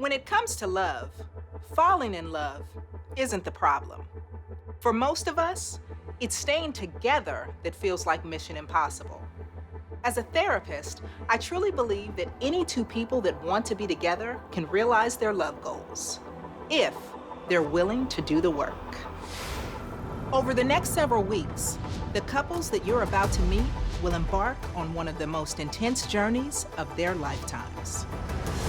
When it comes to love, falling in love isn't the problem. For most of us, it's staying together that feels like mission impossible. As a therapist, I truly believe that any two people that want to be together can realize their love goals, if they're willing to do the work. Over the next several weeks, the couples that you're about to meet will embark on one of the most intense journeys of their lifetimes.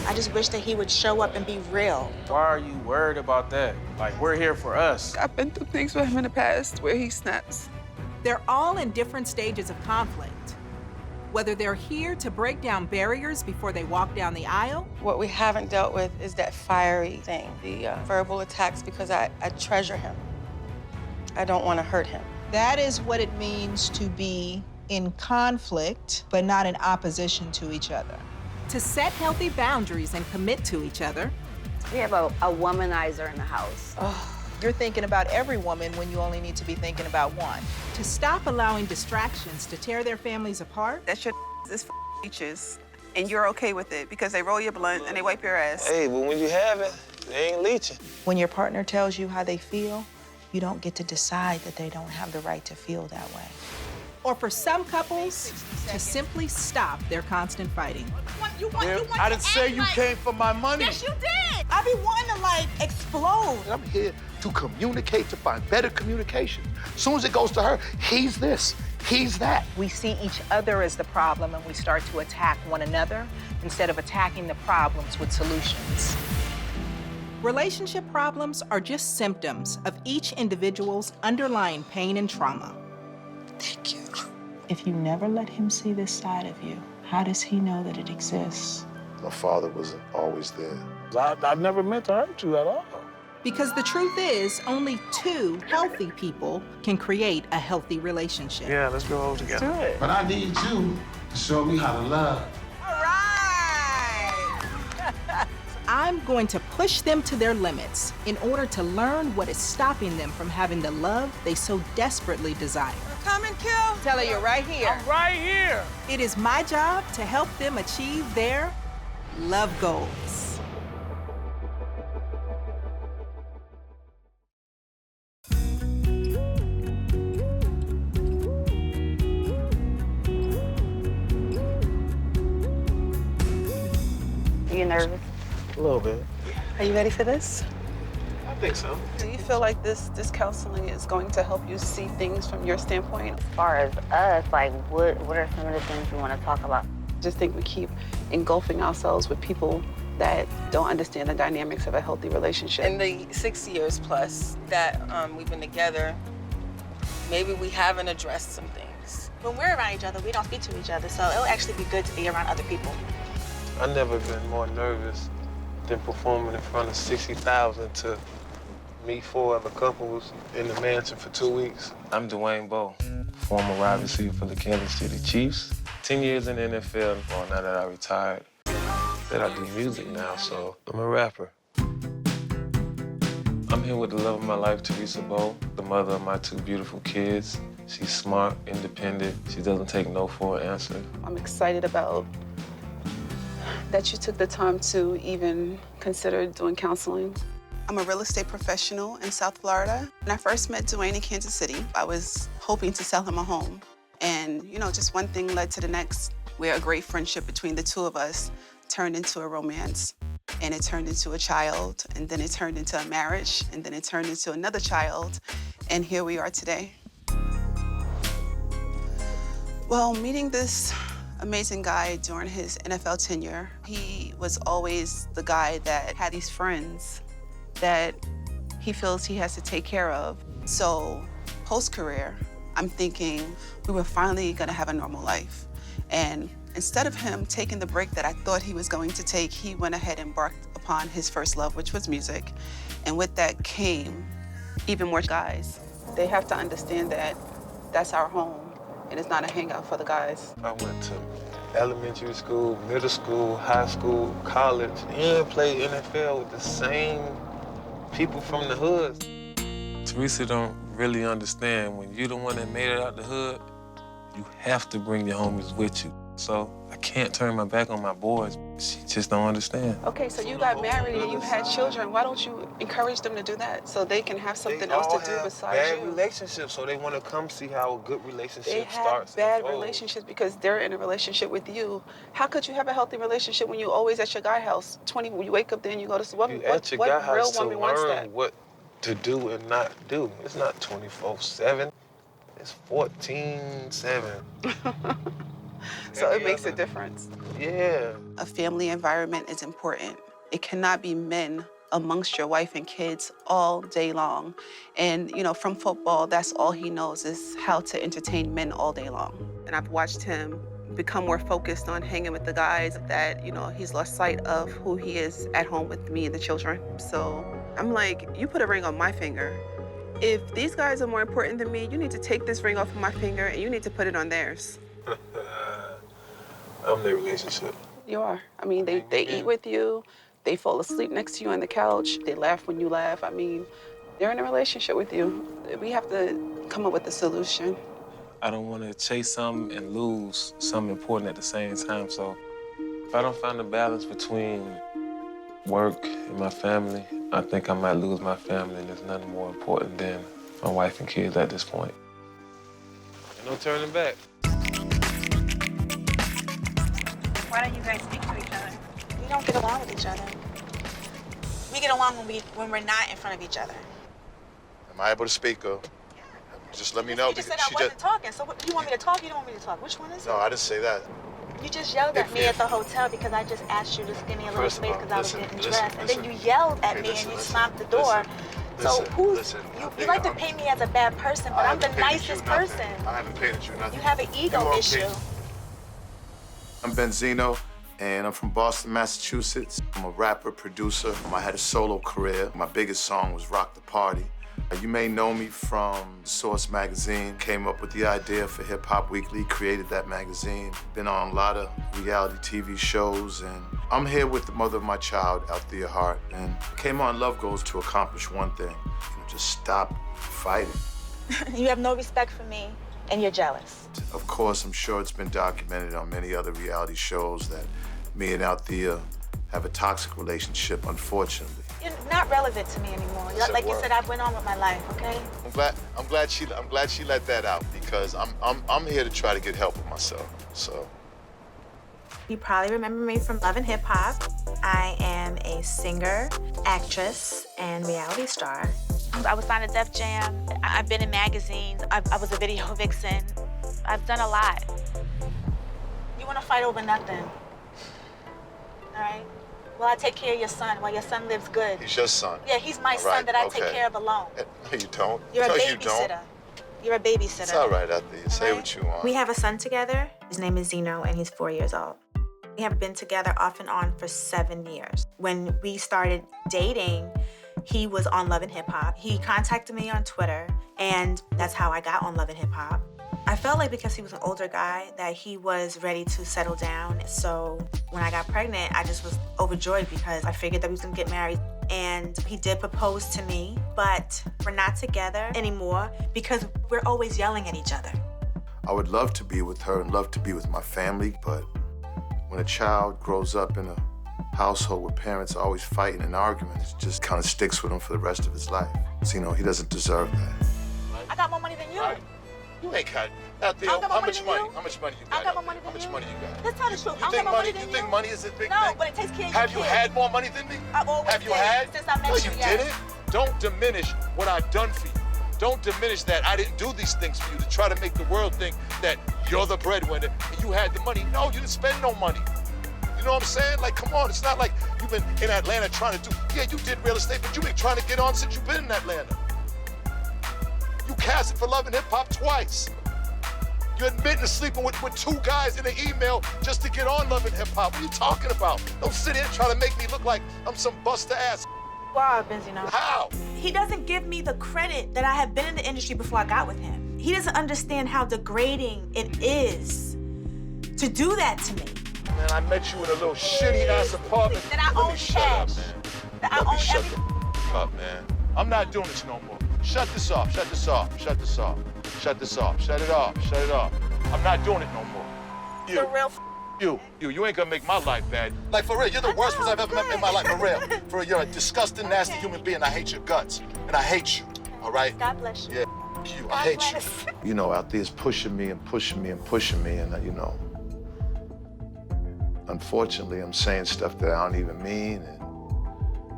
I just wish that he would show up and be real. Why are you worried about that? Like, we're here for us. I've been through things with him in the past where he snaps. They're all in different stages of conflict. Whether they're here to break down barriers before they walk down the aisle. What we haven't dealt with is that fiery thing, the verbal attacks, because I treasure him. I don't want to hurt him. That is what it means to be in conflict, but not in opposition to each other. To set healthy boundaries and commit to each other. We have a womanizer in the house. You're thinking about every woman when you only need to be thinking about one. To stop allowing distractions to tear their families apart. That shit is leeches, and you're okay with it because they roll your blunt and they wipe your ass. Hey, but when you have it, they ain't leeching. When your partner tells you how they feel, you don't get to decide that they don't have the right to feel that way. Or for some couples, to simply stop their constant fighting. I didn't say you came for my money. Yes, you did. I be wanting to, like, explode. I'm here to communicate, to find better communication. As soon as it goes to her, he's this, he's that. We see each other as the problem and we start to attack one another instead of attacking the problems with solutions. Relationship problems are just symptoms of each individual's underlying pain and trauma. Thank you. If you never let him see this side of you, how does he know that it exists? My father was always there. I never meant to hurt you at all. Because the truth is, only two healthy people can create a healthy relationship. Yeah, let's go together. Do it. But I need you to show me how to love. All right. I'm going to push them to their limits in order to learn what is stopping them from having the love they so desperately desire. Come and kill. Tell her you're right here. I'm right here. It is my job to help them achieve their love goals. Are you nervous? A little bit. Are you ready for this? I think so. Do you feel like this counseling is going to help you see things from your standpoint? As far as us, like, what are some of the things you want to talk about? Just think we keep engulfing ourselves with people that don't understand the dynamics of a healthy relationship. In the 6 years plus that we've been together, maybe we haven't addressed some things. When we're around each other, we don't speak to each other, so it'll actually be good to be around other people. I've never been more nervous than performing in front of 60,000 to meet 4 other couples in the mansion for 2 weeks. I'm Dwayne Bowe, former wide receiver for the Kansas City Chiefs. 10 years in the NFL, well, now that I retired. That I do music now, so I'm a rapper. I'm here with the love of my life, Teresa Bowe, the mother of my 2 beautiful kids. She's smart, independent. She doesn't take no for an answer. I'm excited about that you took the time to even consider doing counseling. I'm a real estate professional in South Florida. When I first met Dwayne in Kansas City, I was hoping to sell him a home. And, you know, just one thing led to the next, where a great friendship between the 2 of us turned into a romance. And it turned into a child, and then it turned into a marriage, and then it turned into another child. And here we are today. Well, meeting this amazing guy during his NFL tenure, he was always the guy that had these friends that he feels he has to take care of. So post-career, I'm thinking we were finally gonna have a normal life. And instead of him taking the break that I thought he was going to take, he went ahead and embarked upon his first love, which was music. And with that came even more guys. They have to understand that that's our home, and it's not a hangout for the guys. I went to elementary school, middle school, high school, college, and played NFL with the same people from the hood. Teresa don't really understand when you're the one that made it out the hood, you have to bring your homies with you. So I can't turn my back on my boys. She just don't understand. Okay, so you got married and you had children. Why don't you encourage them to do that so they can have something else to do besides bad you? relationships, so they want to come see how a good relationship They starts. have bad relationships because they're in a relationship with you. How could you have a healthy relationship when you're always at your guy house? When you wake up there and you go to sleep. You at your guy real house to woman wants that? learn what to do and not do. It's not 24/7. It's 14/7. So it makes a difference. Yeah. A family environment is important. It cannot be men amongst your wife and kids all day long. And, you know, from football, that's all he knows is how to entertain men all day long. And I've watched him become more focused on hanging with the guys that, you know, he's lost sight of who he is at home with me and the children. So I'm like, you put a ring on my finger. If these guys are more important than me, you need to take this ring off of my finger and you need to put it on theirs. I'm the relationship. You are. I mean, they eat with you. They fall asleep next to you on the couch. They laugh when you laugh. I mean, they're in a relationship with you. We have to come up with a solution. I don't want to chase something and lose something important at the same time. So if I don't find a balance between work and my family, I think I might lose my family, and there's nothing more important than my wife and kids at this point. Ain't no turning back. Why don't you guys speak to each other? We don't get along with each other. We get along when we're not in front of each other. Am I able to speak, girl? Just let me know. You just said I wasn't talking, so what, you want me to talk or you don't want me to talk? Which one is it? No, I didn't say that. You just yelled at me at the hotel because I just asked you to give me a little space because I was getting dressed. And then you yelled at me and you slammed the door. So you like to paint me as a bad person, but I'm the nicest person. I haven't painted you nothing. You have an ego issue. I'm Benzino, and I'm from Boston, Massachusetts. I'm a rapper, producer. I had a solo career. My biggest song was Rock the Party. You may know me from Source magazine. Came up with the idea for Hip Hop Weekly, created that magazine. Been on a lot of reality TV shows, and I'm here with the mother of my child, Althea Hart, and came on Love Goals to accomplish one thing, just stop fighting. You have no respect for me, and you're jealous. Of course, I'm sure it's been documented on many other reality shows that me and Althea have a toxic relationship, unfortunately. You're not relevant to me anymore. Like you said, I went on with my life, okay? I'm glad she let that out because I'm here to try to get help with myself. So. You probably remember me from Love and Hip Hop. I am a singer, actress, and reality star. I was signed to Def Jam. I've been in magazines. I was a video vixen. I've done a lot. You want to fight over nothing, all right? Well, I take care of your son while your son lives good. He's your son? Yeah, he's my son that I take care of alone. No, you don't. You're a no, babysitter. You don't. You're a babysitter. It's all right, Althea. Say what you want. We have a son together. His name is Zeno, and he's 4 years old. We have been together off and on for 7 years. When we started dating, he was on Love and Hip Hop. He contacted me on Twitter, and that's how I got on Love and Hip Hop. I felt like because he was an older guy that he was ready to settle down. So when I got pregnant, I just was overjoyed because I figured that we was gonna get married. And he did propose to me, but we're not together anymore because we're always yelling at each other. I would love to be with her and love to be with my family, but when a child grows up in a household where parents are always fighting and arguing, it just kind of sticks with him for the rest of his life. So, he doesn't deserve that. I got more money than you. You ain't got Althea, how much money? How much money you got? I got more money than How much you. money you got? Let's tell the truth. You think money is a big thing? No, but it takes care of Have your you kids. had more money than me? I've always Have you did, had? since I met No, you, you yes. didn't. Don't diminish what I've done for you. Don't diminish that I didn't do these things for you to try to make the world think that you're the breadwinner and you had the money. No, you didn't spend no money. You know what I'm saying? Like, come on, it's not like you've been in Atlanta trying to do, yeah, you did real estate, but you've been trying to get on since you've been in Atlanta. You casted for Love and Hip Hop twice. You're admitting to sleeping with 2 guys in an email just to get on Love and Hip Hop. What are you talking about? Don't sit here trying to make me look like I'm some buster ass. Wow, Benzino. How? He doesn't give me the credit that I have been in the industry before I got with him. He doesn't understand how degrading it is to do that to me. Man, I met you in a little shitty ass apartment. That I own cash. That I own everything. Up, man. I'm not doing this no more. Shut this off. Shut this off. Shut this off. Shut this off. Shut it off. Shut it off. I'm not doing it no more. The real You ain't gonna make my life bad. Like, for real, you're the worst person I've ever met in my life, for real. For real, you're a disgusting, nasty human being. I hate your guts, and I hate you, all right? God bless you. Yeah, you, I hate you. You know, out there's pushing me and pushing me and pushing me, and, you know, unfortunately, I'm saying stuff that I don't even mean, and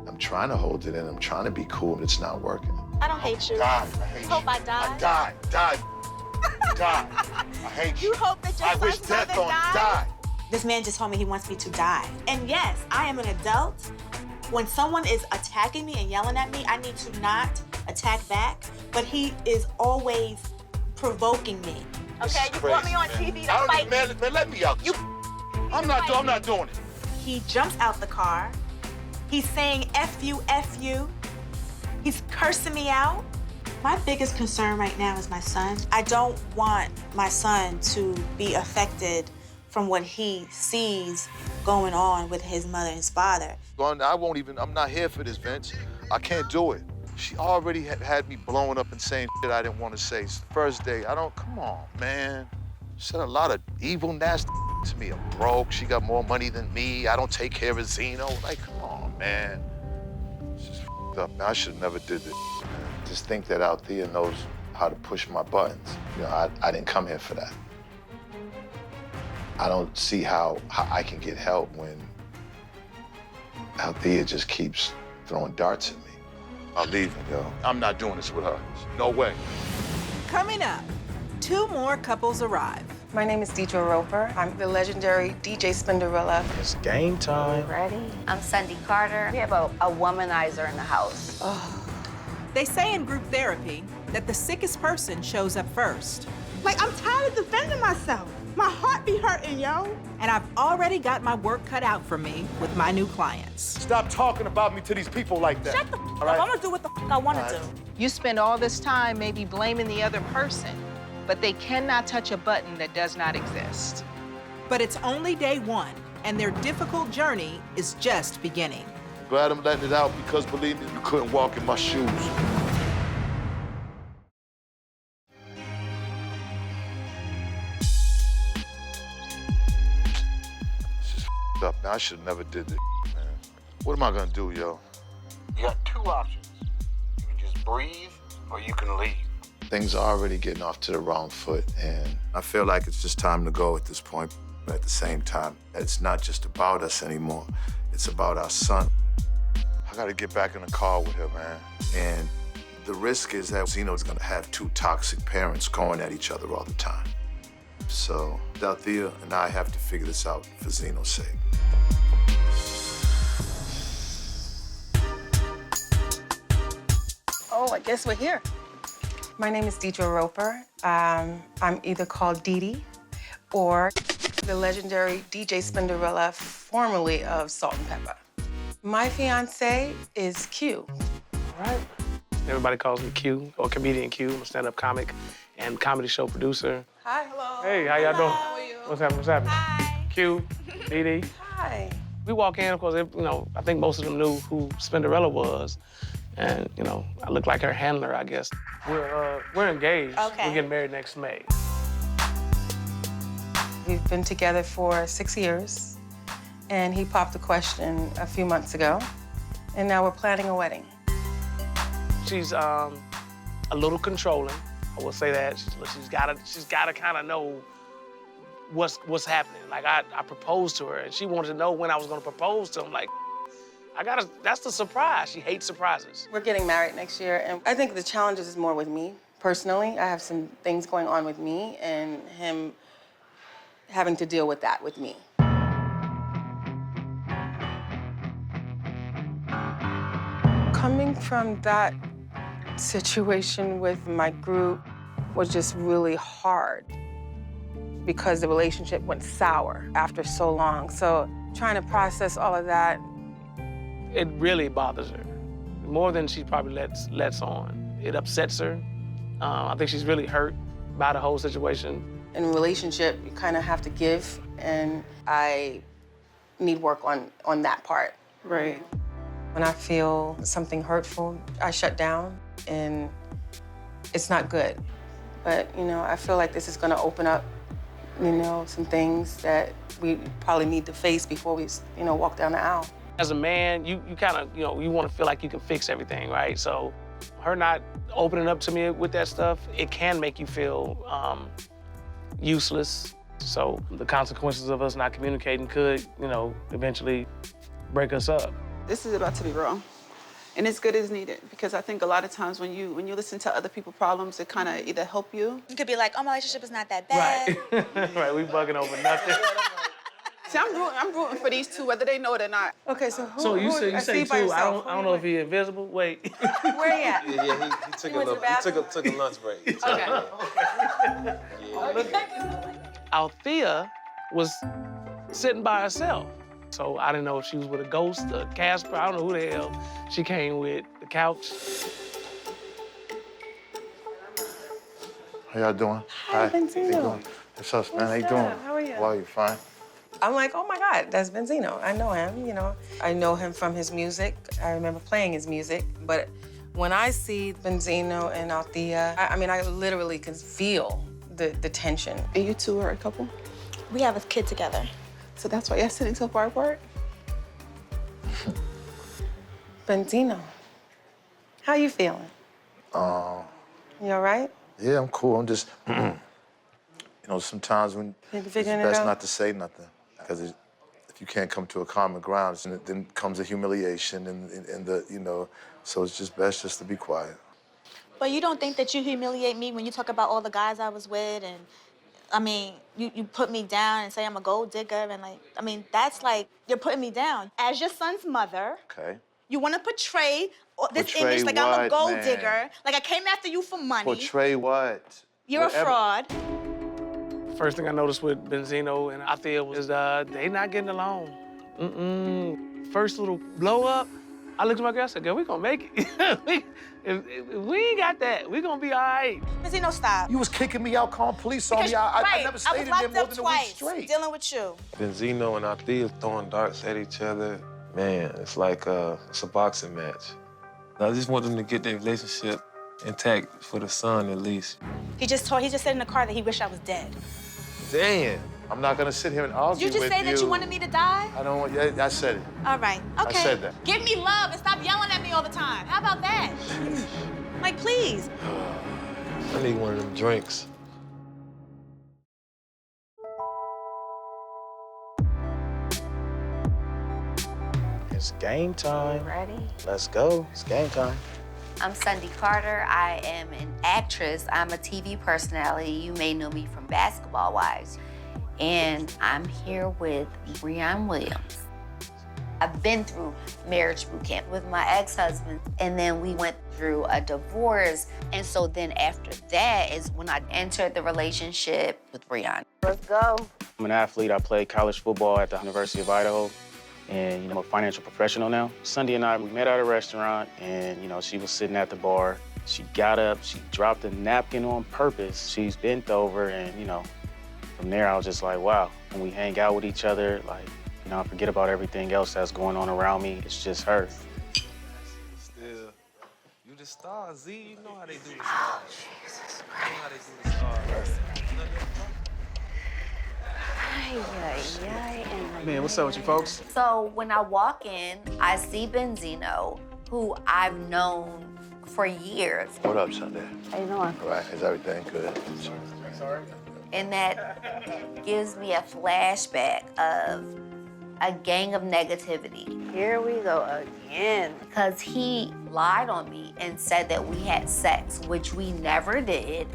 I'm trying to hold it in. I'm trying to be cool, but it's not working. I don't hate you. Die, I hate you. Hope I die. Die. I hate you. You hope that your I wish son's death mother on you. died? Die. This man just told me he wants me to die. And yes, I am an adult. When someone is attacking me and yelling at me, I need to not attack back, but he is always provoking me. Okay, you brought me on TV to fight. Man, let me out. I'm not doing it. He jumps out the car. He's saying F you, F you. He's cursing me out. My biggest concern right now is my son. I don't want my son to be affected from what he sees going on with his mother and his father. I'm not here for this, Vince. I can't do it. She already had me blowing up and saying shit I didn't want to say. It's the first day. Come on, man. She said a lot of evil, nasty to me. I'm broke. She got more money than me. I don't take care of Zeno. Like, come on, man. It's just up, man. I should have never did this, man. Just think that Althea knows how to push my buttons. You know, I didn't come here for that. I don't see how I can get help when Althea just keeps throwing darts at me. I'll leave him, yo. I'm not doing this with her. No way. Coming up, 2 more couples arrive. My name is Deidre Roper. I'm the legendary DJ Spinderella. It's game time. Ready? I'm Cindy Carter. We have a womanizer in the house. They say in group therapy that the sickest person shows up first. Like, I'm tired of defending myself. My heart be hurting, yo. And I've already got my work cut out for me with my new clients. Stop talking about me to these people like that. Shut the f right? up. I'm gonna do what the f I wanna do. You spend all this time maybe blaming the other person, but they cannot touch a button that does not exist. But it's only day 1, and their difficult journey is just beginning. Glad I'm letting it out because, believe me, you couldn't walk in my shoes. Up, man. I should have never did this, man. What am I gonna do, yo? You got 2 options. You can just breathe or you can leave. Things are already getting off to the wrong foot, and I feel like it's just time to go at this point. But at the same time, it's not just about us anymore. It's about our son. I gotta get back in the car with her, man. And the risk is that Zeno's gonna have 2 toxic parents going at each other all the time. So Althea and I have to figure this out for Zeno's sake. Oh, I guess we're here. My name is Deidre Roper. I'm either called Dee Dee or the legendary DJ Spinderella, formerly of Salt and Pepper. My fiance is Q. All right. Everybody calls me Q, or Comedian Q. I'm a stand-up comic and comedy show producer. Hi. Hello. Hey, how y'all doing? How are you? What's happening? Hi. Q, Dee Dee. Hi. We walk in, of course, I think most of them knew who Spinderella was. And, I look like her handler, I guess. We're engaged. Okay. We're getting married next May. We've been together for 6 years, and he popped the question a few months ago, and now we're planning a wedding. She's a little controlling. I will say that. She's gotta kind of know what's happening. Like I proposed to her, and she wanted to know when I was gonna propose to him. Like, that's the surprise. She hates surprises. We're getting married next year, and I think the challenges is more with me, personally. I have some things going on with me, and him having to deal with that with me. Coming from that situation with my group was just really hard because the relationship went sour after so long. So trying to process all of that. It really bothers her, more than she probably lets on. It upsets her. I think she's really hurt by the whole situation. In a relationship, you kind of have to give, and I need work on that part. Right. When I feel something hurtful, I shut down, and it's not good. But, I feel like this is gonna open up you know, some things that we probably need to face before we, you know, walk down the aisle. As a man, you kind of, you know, you want to feel like you can fix everything, right? So her not opening up to me with that stuff, it can make you feel useless. So the consequences of us not communicating could, you know, eventually break us up. This is about to be real. And it's good as needed, because I think a lot of times when you listen to other people's problems, it kind of either help you. You could be like, oh, my relationship is not that bad. Right. Right, we bugging over nothing. See, I'm rooting for these two, whether they know it or not. Okay, so who? So you who, say by two. yourself. I don't know if he invisible. Wait. Where he at? Yeah, he took He went to the bathroom? took a lunch break. Althea was sitting by herself. So I didn't know if she was with a ghost, a Casper, I don't know who the hell she came with, the couch. How y'all doing? Hi, Benzino. How you doing? What's up, man? How you doing? How are you? Well, you fine? I'm like, oh my God, that's Benzino. I know him, you know. I know him from his music. I remember playing his music. But when I see Benzino and Althea, I mean, I literally can feel the tension. And you two are a couple? We have a kid together. So that's why you're sitting so far apart? Benzino, how you feeling? You all right? Yeah, I'm cool. I'm just, you know, sometimes when it's best not to say nothing, because if you can't come to a common ground, then comes the humiliation and the, you know, so it's just best just to be quiet. But you don't think that you humiliate me when you talk about all the guys I was with and, I mean, you put me down and say I'm a gold digger and like, I mean, that's like, you're putting me down. As your son's mother, Okay. you want to portray this Portray image like I'm a what, gold man? digger, like I came after you for money. Portray what? You're Whatever. a fraud. First thing I noticed with Benzino and Althea was they not getting along. First little blow up, I looked at my girl, I said, girl, we gonna make it. if we ain't got that, we gonna be all right. Benzino, stop. You was kicking me out, calling police on me. I never stayed in there more than a week straight. Dealing with you. Benzino and Althea throwing darts at each other. Man, it's like it's a boxing match. I just want them to get their relationship intact for the son, at least. He just said in the car that he wished I was dead. Damn. I'm not gonna sit here and argue with you. You just say that you wanted me to die? I don't want, I said it. All right, okay. I said that. Give me love and stop yelling at me all the time. How about that? Like, please. I need one of them drinks. It's game time. Ready? Let's go. It's game time. I'm Sunday Carter. I am an actress. I'm a TV personality. You may know me from Basketball Wives. And I'm here with Breon Williams. I've been through marriage boot camp with my ex-husband, and then we went through a divorce. And so then after that is when I entered the relationship with Breon. Let's go. I'm an athlete. I played college football at the University of Idaho. And, you know, I'm a financial professional now. Sunday and I, we met at a restaurant, and, you know, she was sitting at the bar. She got up, she dropped a napkin on purpose. She's bent over, and, you know, from there, I was just like, wow. When we hang out with each other, like, you know, I forget about everything else that's going on around me. It's just her. Still, you the star, Z. You know how they do the star. Jesus Christ. You know how they do the star. Man, what's up with you folks? So when I walk in, I see Benzino, who I've known for years. What up, Sunday? How you doing? All right, is everything good? Sorry. And that gives me a flashback of a gang of negativity. Here we go again. Because he lied on me and said that we had sex, which we never did.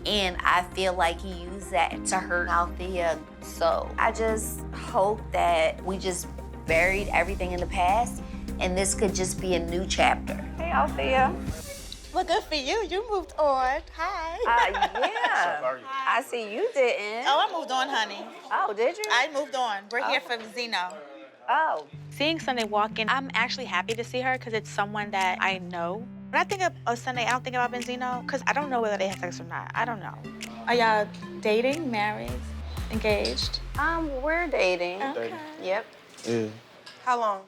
And I feel like he used that to hurt Althea. So I just hope that we just buried everything in the past and this could just be a new chapter. Hey, Althea. Well, good for you. You moved on. Hi. Yeah. I see you didn't. Oh, I moved on, honey. Oh, did you? I moved on. We're here for Zeno. Oh. Seeing Sunday walk in, I'm actually happy to see her because it's someone that I know. When I think of Sunday, I don't think about Benzino because I don't know whether they have sex or not. I don't know. Are y'all dating, married, engaged? We're dating. Okay. Yep. Yeah. How long?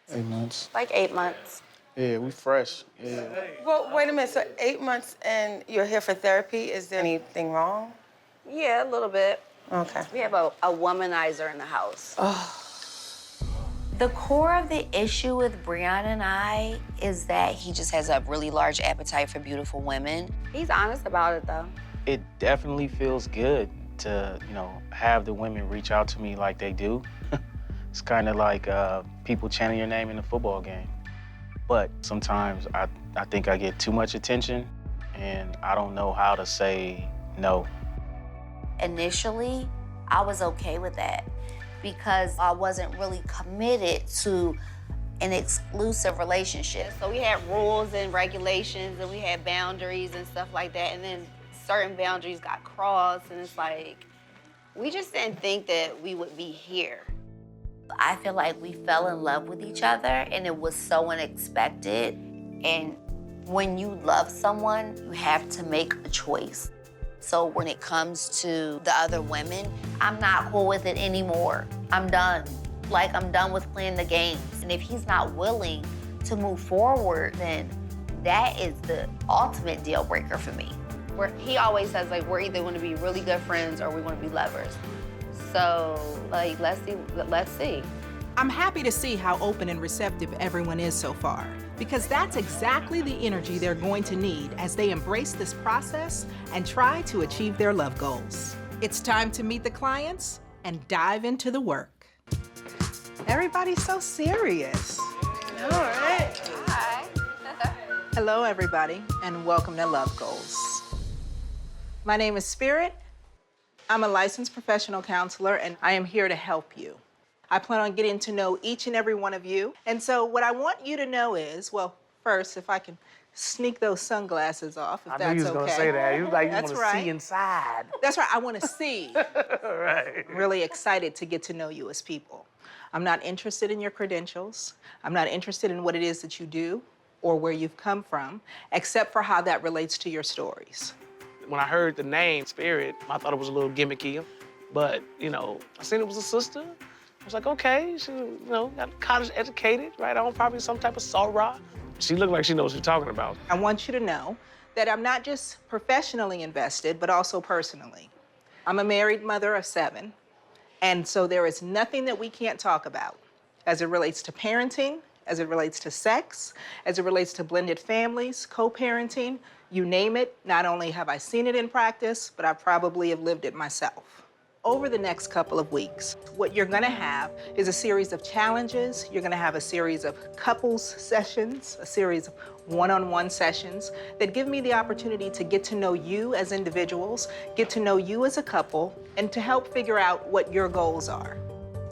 8 months. Like 8 months. Yeah, we fresh. Yeah. Well, wait a minute. So 8 months and you're here for therapy. Is there anything wrong? Yeah, a little bit. Okay. We have a womanizer in the house. Oh. The core of the issue with Breon and I is that he just has a really large appetite for beautiful women. He's honest about it, though. It definitely feels good to, have the women reach out to me like they do. It's kind of like people chanting your name in a football game. But sometimes I think I get too much attention, and I don't know how to say no. Initially, I was okay with that because I wasn't really committed to an exclusive relationship. So we had rules and regulations, and we had boundaries and stuff like that, and then certain boundaries got crossed, and it's like, we just didn't think that we would be here. I feel like we fell in love with each other, and it was so unexpected. And when you love someone, you have to make a choice. So when it comes to the other women, I'm not cool with it anymore. I'm done. Like, I'm done with playing the games. And if he's not willing to move forward, then that is the ultimate deal breaker for me. He always says, like, we're either going to be really good friends or we want to be lovers. So, like, let's see. I'm happy to see how open and receptive everyone is so far, because that's exactly the energy they're going to need as they embrace this process and try to achieve their love goals. It's time to meet the clients and dive into the work. Everybody's so serious. All right. Hi. Hello, everybody, and welcome to Love Goals. My name is Spirit. I'm a licensed professional counselor, and I am here to help you. I plan on getting to know each and every one of you. And so what I want you to know is, well, first, if I can sneak those sunglasses off, if that's okay. I knew you was gonna say that. You was like, you That's want to right. see inside. That's right, I want to see. Right. I'm really excited to get to know you as people. I'm not interested in your credentials. I'm not interested in what it is that you do or where you've come from, except for how that relates to your stories. When I heard the name Spirit, I thought it was a little gimmicky, but, I seen it was a sister. I was like, okay, she, got college educated, right on probably some type of Sorah. She looked like she knows what she's talking about. I want you to know that I'm not just professionally invested, but also personally. I'm a married mother of 7, and so there is nothing that we can't talk about as it relates to parenting, as it relates to sex, as it relates to blended families, co-parenting, you name it. Not only have I seen it in practice, but I probably have lived it myself. Over the next couple of weeks, what you're gonna have is a series of challenges. You're gonna have a series of couples sessions, a series of one-on-one sessions that give me the opportunity to get to know you as individuals, get to know you as a couple, and to help figure out what your goals are.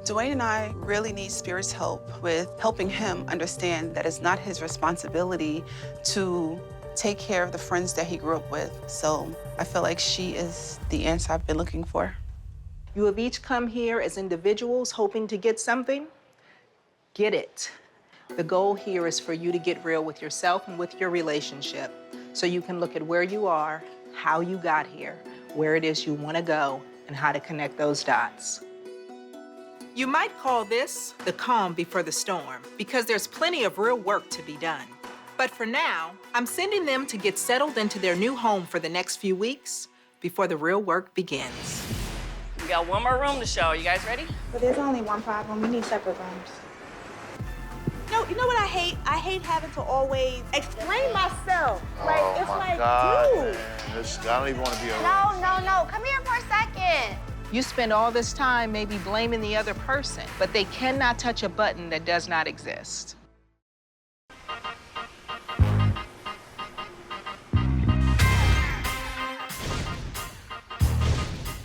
Dwayne and I really need Spirit's help with helping him understand that it's not his responsibility to take care of the friends that he grew up with. So I feel like she is the answer I've been looking for. You have each come here as individuals hoping to get something. Get it. The goal here is for you to get real with yourself and with your relationship so you can look at where you are, how you got here, where it is you want to go, and how to connect those dots. You might call this the calm before the storm, because there's plenty of real work to be done. But for now, I'm sending them to get settled into their new home for the next few weeks before the real work begins. We got one more room to show. You guys ready? But there's only one problem. We need separate rooms. No, you know what I hate? I hate having to always explain myself. Like, Oh it's my like, God, dude. man. I don't even want to be around. No. Come here for a second. You spend all this time maybe blaming the other person, but they cannot touch a button that does not exist.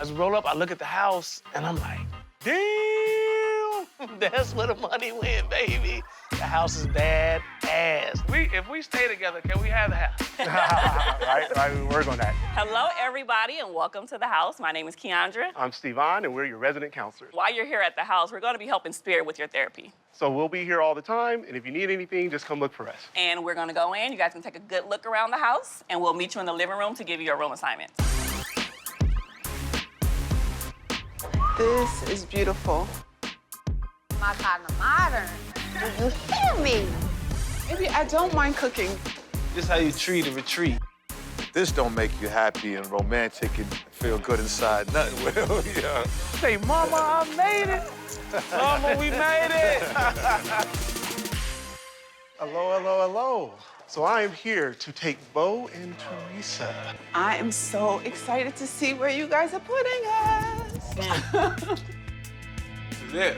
As we roll up, I look at the house, and I'm like, damn, that's where the money went, baby. The house is bad ass. If we stay together, can we have the house? Right, we work on that. Hello, everybody, and welcome to the house. My name is Keandra. I'm Stevan, and we're your resident counselors. While you're here at the house, we're going to be helping Spirit with your therapy. So we'll be here all the time, and if you need anything, just come look for us. And we're going to go in. You guys can take a good look around the house, and we'll meet you in the living room to give you your room assignments. This is beautiful. My kind of modern. Do you hear me? Maybe I don't mind cooking. This is how you treat a retreat. this don't make you happy and romantic and feel good inside, nothing will, yeah. Say, Mama, I made it. Mama, we made it. Hello, hello, hello. So I am here to take Bo and Teresa. I am so excited to see where you guys are putting us. This is it.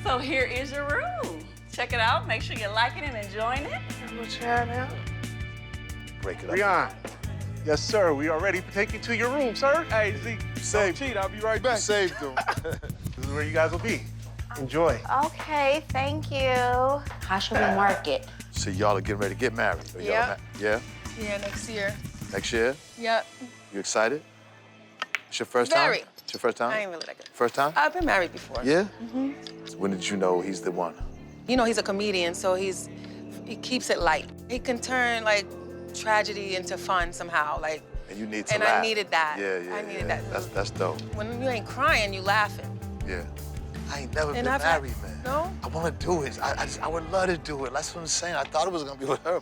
So here is your room. Check it out. Make sure you're liking and enjoying it. What you have now? Break it up. Rian. Yes, sir. We are ready to take you to your room, sir. Hey, Z, don't cheat. I'll be right back. Saved them. This is where you guys will be. Enjoy. Okay, thank you. How should we mark it? So y'all are getting ready to get married? Or y'all Yeah. Yeah? Yeah, next year. Next year? Yep. You excited? It's your first Very. time? It's your first time? I ain't really like it. First time? I've been married before. Yeah? Mm-hmm. When did you know he's the one? You know, he's a comedian, so he keeps it light. He can turn like tragedy into fun somehow, like. And you need to And laugh. I needed that. Yeah. I needed that. That's dope. When you ain't crying, you laughing. Yeah. I ain't never And been I've had- married, man. No? I want to do it. I would love to do it. That's what I'm saying. I thought it was gonna be with her,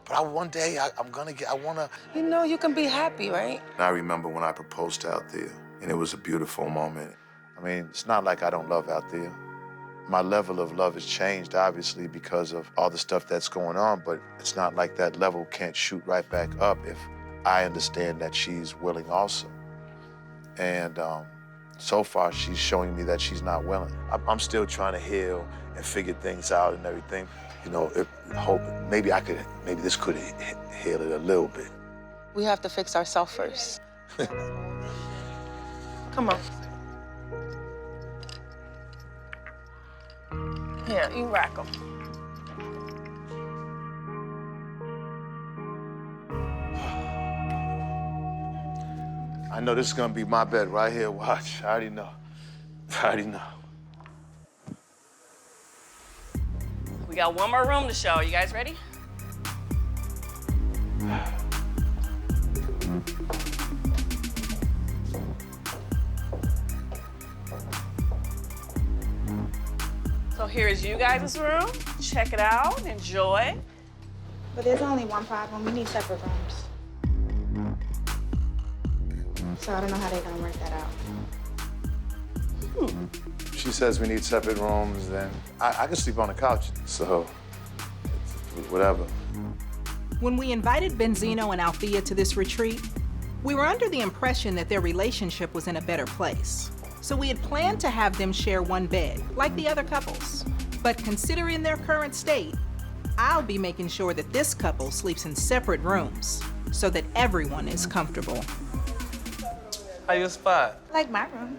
but one day I'm gonna get. I wanna. You know, you can be happy, right? I remember when I proposed to Althea, and it was a beautiful moment. I mean, it's not like I don't love Althea. My level of love has changed, obviously, because of all the stuff that's going on, but it's not like that level can't shoot right back up if I understand that she's willing also. And so far, she's showing me that she's not willing. I'm still trying to heal and figure things out and everything. You know, maybe this could heal it a little bit. We have to fix ourselves first. Come on. Here, you rack them. I know this is gonna be my bed right here. Watch, I already know. We got one more room to show. You guys ready? So here's you guys' room. Check it out, enjoy. But there's only one problem. We need separate rooms. So I don't know how they're gonna work that out. She says we need separate rooms, then I can sleep on the couch. So, whatever. When we invited Benzino and Althea to this retreat, we were under the impression that their relationship was in a better place. So we had planned to have them share one bed, like the other couples. But considering their current state, I'll be making sure that this couple sleeps in separate rooms so that everyone is comfortable. How your spot? I like my room.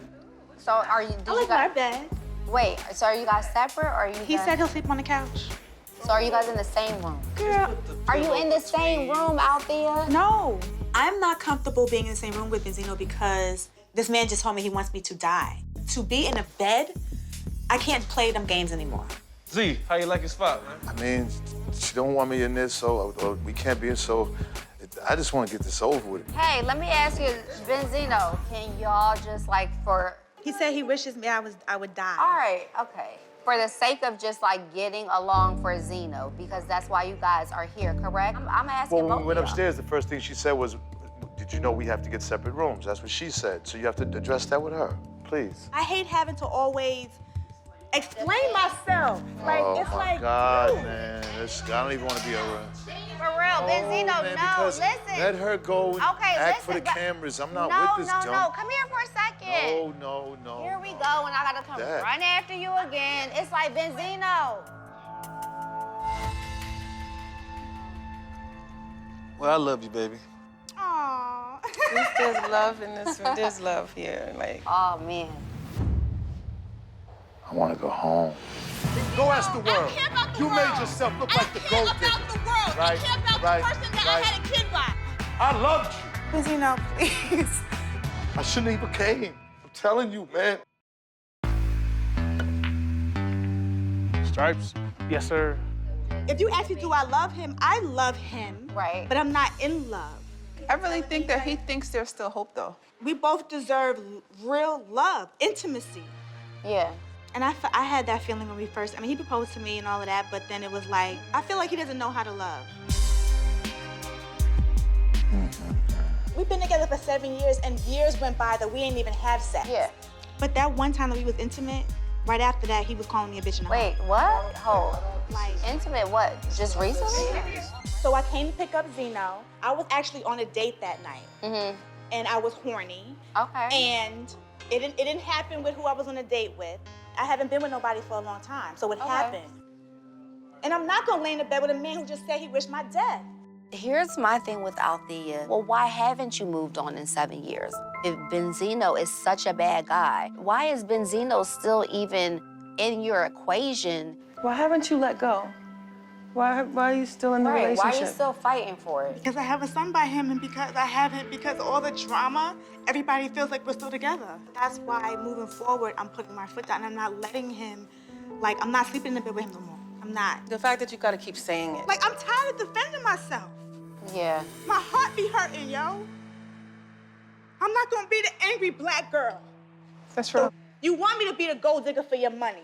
So are you? I like my bed. Wait. So are you guys separate, or are you? He said he'll sleep on the couch. So are you guys in the same room? Girl. Are you in the same room, Althea? No. I'm not comfortable being in the same room with Benzino because this man just told me he wants me to die. To be in a bed, I can't play them games anymore. Z, how you like your spot, man? I mean, she don't want me in this, so or we can't be in. So, I just want to get this over with. Hey, let me ask you, Benzino, can y'all just like for? He said he wishes me I would die. All right, okay. For the sake of just like getting along for Zeno, because that's why you guys are here, correct? I'm asking Well, when both we went of y'all. upstairs, the first thing she said was, "Did you know we have to get separate rooms?" That's what she said. So you have to address that with her, please. I hate having to always explain myself. Like Oh it's my like God, dude. man, I don't even want to be around. For real, Benzino, man, no, because listen. Let her go and Okay, act for listen, the but- cameras. I'm not No, with this no, dumb. come here for a second. No. Here we go, and I gotta come Dad. run after you again. It's like Benzino. Well, I love you, baby. Aww. There's love in this room. There's love here. Like. Oh man. I want to go home. Go ask the world. You made yourself look like the gold digger. Right? Right? had a kid by. I loved you. Benzino, please. I shouldn't even came. I'm telling you, man. Stripes? Yes, sir. If you ask me, do I love him? I love him. Right. But I'm not in love. I really think that he thinks there's still hope, though. We both deserve real love, intimacy. Yeah. And I had that feeling when we first, he proposed to me and all of that, but then it was like, I feel like he doesn't know how to love. We've been together for 7 years, and years went by that we ain't even have sex. Yeah. But that one time that we was intimate, right after that, he was calling me a bitch in the Wait, what? Hold. Like, intimate what? Just recently? So I came to pick up Zeno. I was actually on a date that night. Mm-hmm. And I was horny. Okay. And it didn't happen with who I was on a date with. I haven't been with nobody for a long time, so it happened. And I'm not gonna lay in the bed with a man who just said he wished my death. Here's my thing with Althea. Well, why haven't you moved on in 7 years? If Benzino is such a bad guy, why is Benzino still even in your equation? Why haven't you let go? Why are you still in the relationship? Why are you still fighting for it? Because I have a son by him, and because I haven't, because of all the drama, everybody feels like we're still together. That's why moving forward, I'm putting my foot down. I'm not letting him, like, I'm not sleeping in the bed with him no more. I'm not. The fact that you gotta keep saying it. Like, I'm tired of defending myself. Yeah. My heart be hurting, yo. I'm not gonna be the angry black girl. That's right. You want me to be the gold digger for your money.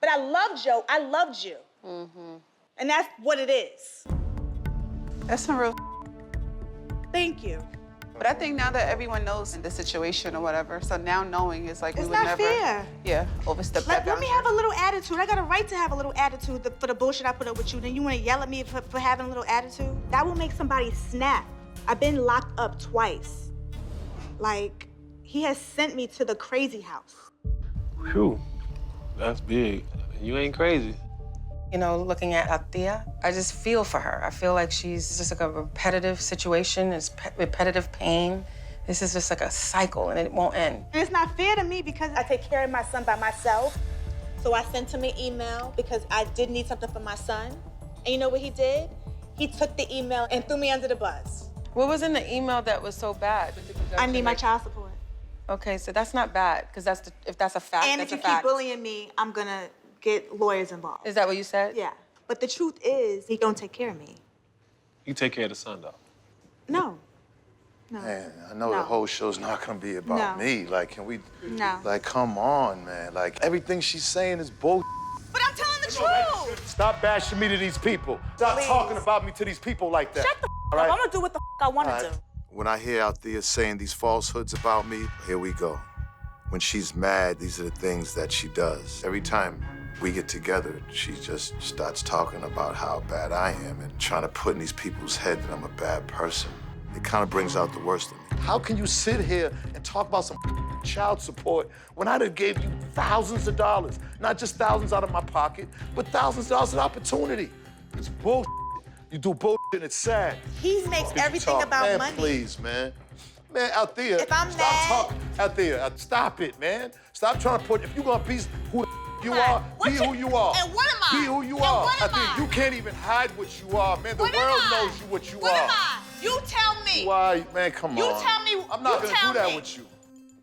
But I loved Joe. I loved you. Mm-hmm. And that's what it is. That's some real. Thank you. But I think now that everyone knows the situation or whatever, so now knowing is like It's we would not never. fair. Yeah, overstep Let that me boundary. have a little attitude. I got a right to have a little attitude for the bullshit I put up with you. Then you want to yell at me for having a little attitude? That will make somebody snap. I've been locked up twice. Like, he has sent me to the crazy house. Whew, that's big. You ain't crazy. You know, looking at Althea, I just feel for her. I feel like she's just like a repetitive situation. It's repetitive pain. This is just like a cycle, and it won't end. And it's not fair to me because I take care of my son by myself. So I sent him an email because I did need something for my son. And you know what he did? He took the email and threw me under the bus. What was in the email that was so bad? I need my child support. Okay, so that's not bad, because if that's a fact, And that's if a you keep fact. bullying me, I'm gonna get lawyers involved. Is that what you said? Yeah. But the truth is, he don't take care of me. You take care of the son, though. No. No. Man, I know No. the whole show's not gonna be about No. me. Like, can we? No. Like, come on, man. Like, everything she's saying is bull. But I'm telling the truth. Stop bashing me to these people. Stop Please. talking about me to these people like that. Shut the all up. right? I'm gonna do what the I wanna All right. do. When I hear Althea saying these falsehoods about me, here we go. When she's mad, these are the things that she does. Every time we get together, she just starts talking about how bad I am and trying to put in these people's head that I'm a bad person. It kind of brings out the worst in me. How can you sit here and talk about some child support when I done gave you thousands of dollars? Not just thousands out of my pocket, but thousands of dollars of opportunity. It's bullshit. You do bullshit and it's sad. He makes everything Talk, about man, money. Please, man. Man, Althea, If I'm stop mad- talking. Althea, stop it, man. Stop trying to put, if you're gonna be who the you are, What be you- who you are. and what am I? Be who you And are. what am Althea, I? you can't even hide what you are, man. The What am world I? knows you what you What are. am I? You tell me. Why, man, come You on. tell me. I'm not you gonna tell do that me. with you.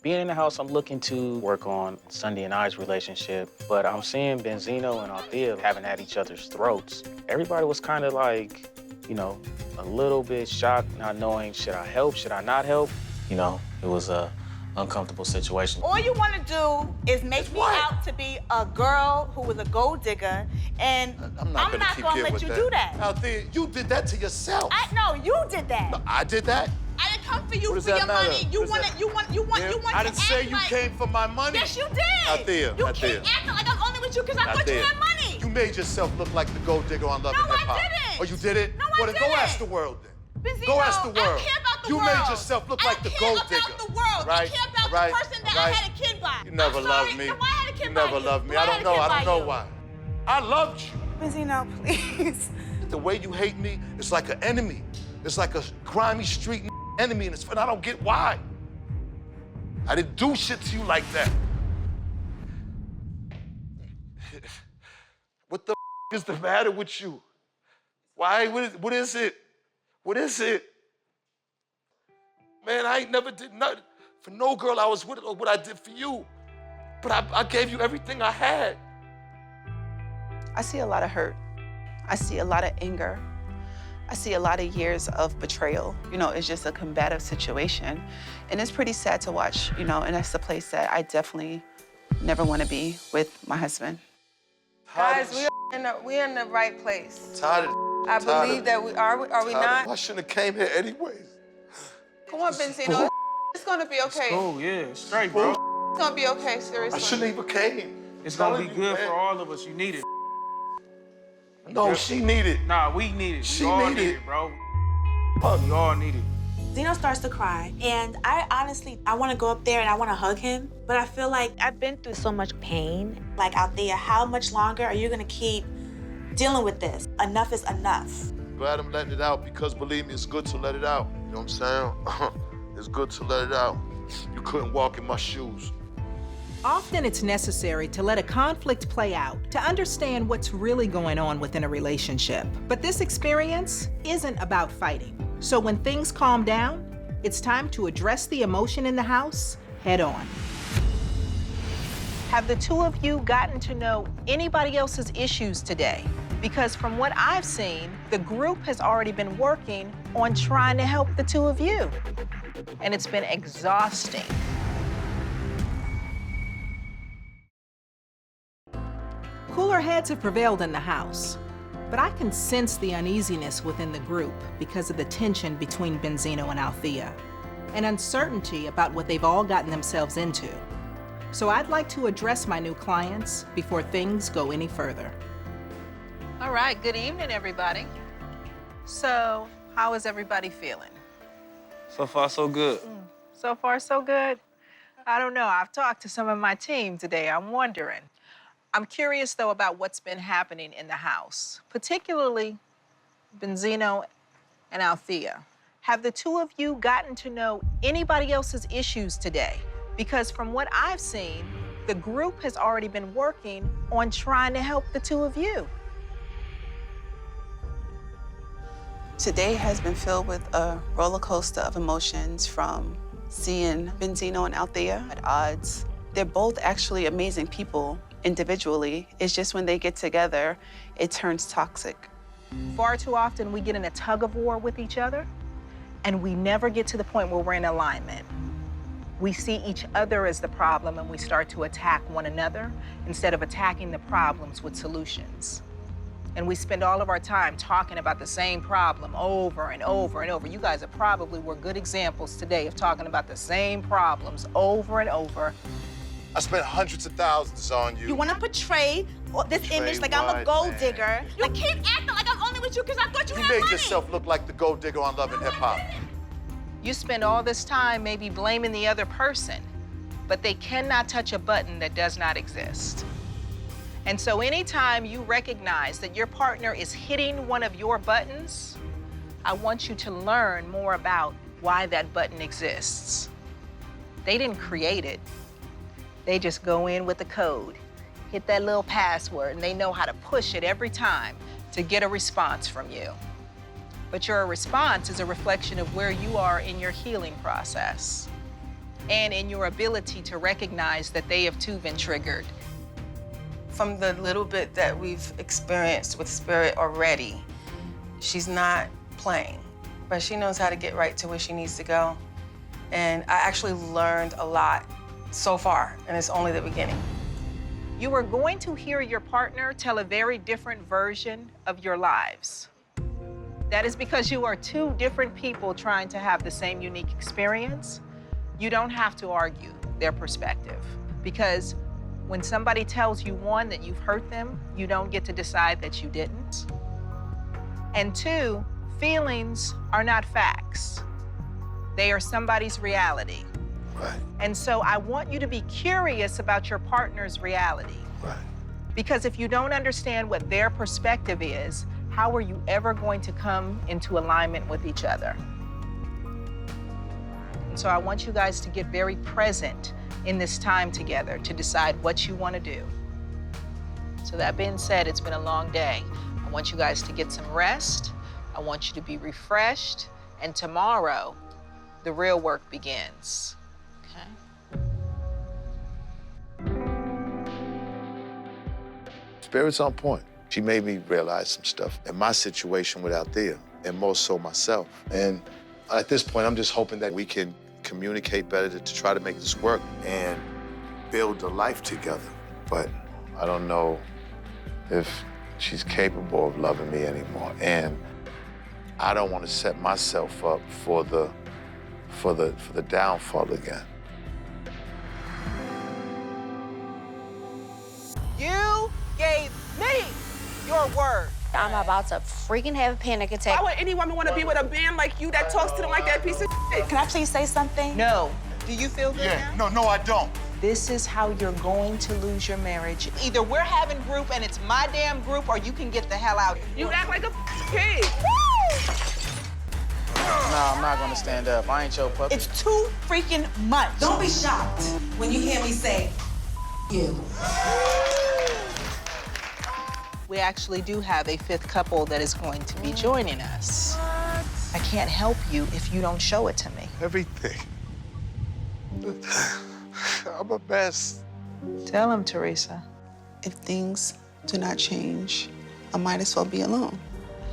Being in the house, I'm looking to work on Sunday and I's relationship, but I'm seeing Benzino and Althea having at each other's throats. Everybody was kind of like, you know, a little bit shocked, not knowing, should I help, should I not help? You know, it was a uncomfortable situation. All you want to do is make me out to be a girl who was a gold digger, and I'm not gonna keep gonna here let with you that. do that. Althea, you did that to yourself. No, you did that. No, I did that? I didn't come for you What does for that your matter? money. You What want does to, that- you want I to didn't say act you like... came for my money. Yes, you did. Althea, You Althea. keep acting like I'm only with you because I thought you Althea, had money. You made yourself look like the gold digger on Love No, and Hip Hop. I didn't. Oh, you did it? No, I Well, then go didn't. ask the world then. Benzino, Go ask the world. I don't care about the you world. made yourself look like the gold digger. I don't care about the world. Right? I care about right? the person that right? I had a kid by. You never I'm loved sorry. me. Then why I had a kid You by never you? loved me. Why I don't had a know. kid I by don't know you? why. I loved you. Benzino, please. The way you hate me, it's like an enemy. It's like a grimy street enemy, and I don't get why. I didn't do shit to you like that. What the is the matter with you? Why? What is it? What is it? Man, I ain't never did nothing for no girl I was with or what I did for you. But I gave you everything I had. I see a lot of hurt. I see a lot of anger. I see a lot of years of betrayal. You know, it's just a combative situation. And it's pretty sad to watch, you know, and that's the place that I definitely never want to be with my husband. Guys, we're in the right place. Tired of I tired believe of- that we are we tired of- not? I shouldn't have came here anyways. Come on, Benzino. It's gonna be okay. Cool, yeah, straight, bro. It's gonna be okay, seriously. I shouldn't even came. It's gonna be good for all of us. You need it. No, she need it. Nah, we need it. She We all need need it. it, bro. We all need it. Zeno starts to cry, and I want to go up there and I want to hug him, but I feel like I've been through so much pain. Like, out there, how much longer are you gonna keep dealing with this? Enough is enough. Glad I'm letting it out because, believe me, it's good to let it out. You know what I'm saying? It's good to let it out. You couldn't walk in my shoes. Often it's necessary to let a conflict play out to understand what's really going on within a relationship. But this experience isn't about fighting. So when things calm down, it's time to address the emotion in the house head on. Have the two of you gotten to know anybody else's issues today? Because from what I've seen, the group has already been working on trying to help the two of you. And it's been exhausting. Cooler heads have prevailed in the house, but I can sense the uneasiness within the group because of the tension between Benzino and Althea, and uncertainty about what they've all gotten themselves into. So I'd like to address my new clients before things go any further. All right, good evening, everybody. So, how is everybody feeling? So far, so good. So far, so good? I don't know. I've talked to some of my team today. I'm wondering. I'm curious, though, about what's been happening in the house, particularly Benzino and Althea. Have the two of you gotten to know anybody else's issues today? Because from what I've seen, the group has already been working on trying to help the two of you. Today has been filled with a roller coaster of emotions, from seeing Benzino and Althea at odds. They're both actually amazing people individually. It's just when they get together, it turns toxic. Far too often, we get in a tug of war with each other, and we never get to the point where we're in alignment. We see each other as the problem, and we start to attack one another instead of attacking the problems with solutions. And we spend all of our time talking about the same problem over and over and over. You guys were good examples today of talking about the same problems over and over. I spent hundreds of thousands on you. You want to portray this image like I'm a gold digger. You keep acting like I'm only with you because I thought you had made money. yourself look like the gold digger on Love and Hip Hop. You spend all this time maybe blaming the other person, but they cannot touch a button that does not exist. And so anytime you recognize that your partner is hitting one of your buttons, I want you to learn more about why that button exists. They didn't create it. They just go in with the code, hit that little password, and they know how to push it every time to get a response from you. But your response is a reflection of where you are in your healing process and in your ability to recognize that they have too been triggered. From the little bit that we've experienced with Spirit already, she's not playing, but she knows how to get right to where she needs to go. And I actually learned a lot so far, and it's only the beginning. You are going to hear your partner tell a very different version of your lives. That is because you are two different people trying to have the same unique experience. You don't have to argue their perspective, because when somebody tells you, one, that you've hurt them, you don't get to decide that you didn't. And two, feelings are not facts. They are somebody's reality. Right. And so I want you to be curious about your partner's reality. Right. Because if you don't understand what their perspective is, how are you ever going to come into alignment with each other? And so I want you guys to get very present in this time together to decide what you want to do. So that being said, it's been a long day. I want you guys to get some rest. I want you to be refreshed. And tomorrow, the real work begins. Spirit's on point. She made me realize some stuff in my situation with Althea, and more so myself. And at this point, I'm just hoping that we can communicate better to try to make this work and build a life together. But I don't know if she's capable of loving me anymore. And I don't want to set myself up for the for the downfall again. You gave me your word. I'm about to freaking have a panic attack. Why would any woman want to be with a man like you that talks to them like that piece of shit? Can I please say something? No. Do you feel good now? No, I don't. This is how you're going to lose your marriage. Either we're having group and it's my damn group, or you can get the hell out. You act like a pig. Nah, I'm not gonna stand up. I ain't your puppy. It's too freaking much. Don't be shocked when you hear me say, you. We actually do have a fifth couple that is going to be joining us. I can't help you if you don't show it to me. Everything. I'm a mess. Tell him, Teresa. If things do not change, I might as well be alone.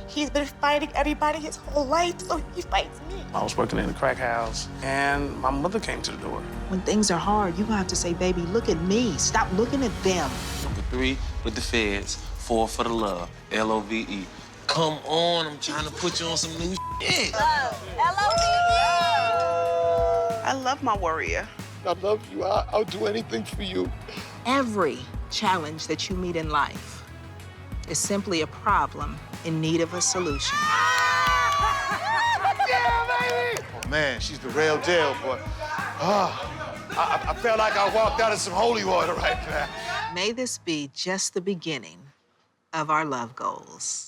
He's been fighting everybody his whole life, so he fights me. I was working in the crack house, and my mother came to the door. When things are hard, you're gonna have to say, baby, look at me. Stop looking at them. Number 3 with the feds, 4 for the love, L-O-V-E. Come on, I'm trying to put you on some new shit. I love my warrior. I love you. I'll do anything for you. Every challenge that you meet in life is simply a problem in need of a solution. Yeah, baby! Oh, man, she's the real deal, boy. I felt like I walked out of some holy water right now. May this be just the beginning of our love goals.